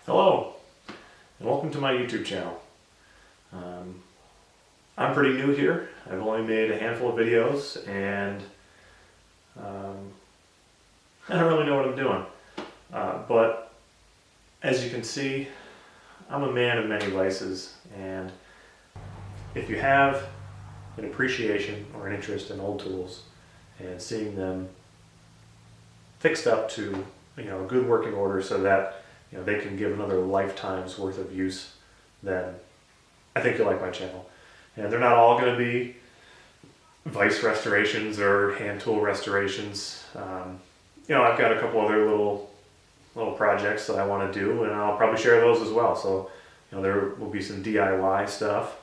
Hello, and welcome to my YouTube channel. I'm pretty new here. I've only made a handful of videos, and I don't really know what I'm doing. But as you can see, I'm a man of many vices, and if you have an appreciation or an interest in old tools and seeing them fixed up to a good working order so that they can give another lifetime's worth of use, then I think you'll like my channel. And they're not all going to be vise restorations or hand tool restorations. I've got a couple other little projects that I want to do, and I'll probably share those as well. So there will be some DIY stuff.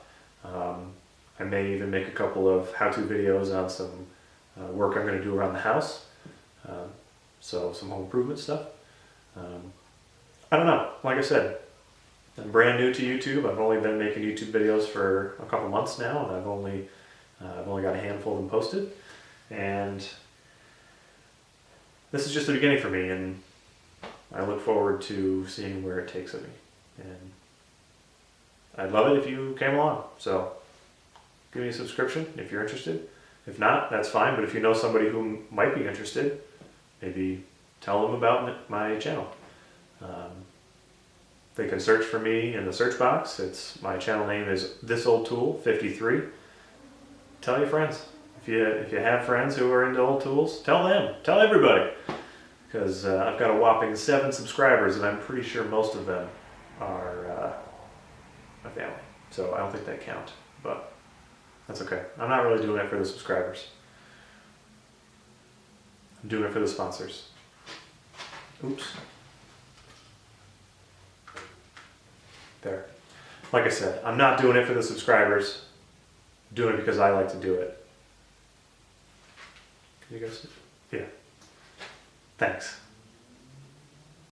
I may even make a couple of how-to videos on some work I'm going to do around the house. So some home improvement stuff. I don't know. Like I said, I'm brand new to YouTube. I've only been making YouTube videos for a couple months now, and I've only got a handful of them posted. And this is just the beginning for me, and I look forward to seeing where it takes me. And I'd love it if you came along. So give me a subscription if you're interested. If not, that's fine. But if you know somebody who might be interested, maybe tell them about my channel. They can search for me in the search box. My channel name is ThisOldTool53. Tell your friends. If you have friends who are into old tools, tell them. Tell everybody. Because I've got a whopping 7 subscribers, and I'm pretty sure most of them are my family. So I don't think they count, but that's okay. I'm not really doing it for the subscribers. I'm doing it for the sponsors. Oops. There. Like I said, I'm not doing it for the subscribers. I'm doing it because I like to do it. Can you guys? Yeah. Thanks.